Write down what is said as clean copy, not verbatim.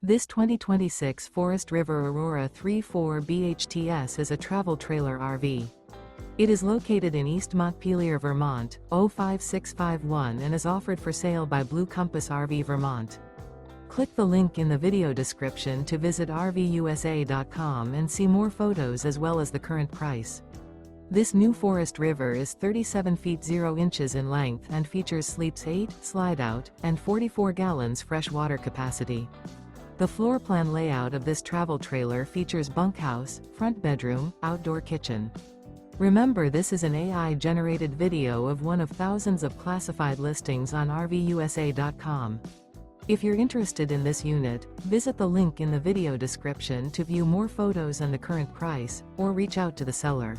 This 2026 Forest River Aurora 3.4 BHTS is a travel trailer RV. It is located in East Montpelier, Vermont, 05651 and is offered for sale by Blue Compass RV Vermont. Click the link in the video description to visit RVUSA.com and see more photos as well as the current price. This new Forest River is 37 feet 0 inches in length and features sleeps 8, slide-out, and 44 gallons fresh water capacity. The floor plan layout of this travel trailer features bunkhouse, front bedroom, outdoor kitchen. Remember, this is an AI-generated video of one of thousands of classified listings on RVUSA.com. If you're interested in this unit, visit the link in the video description to view more photos and the current price, or reach out to the seller.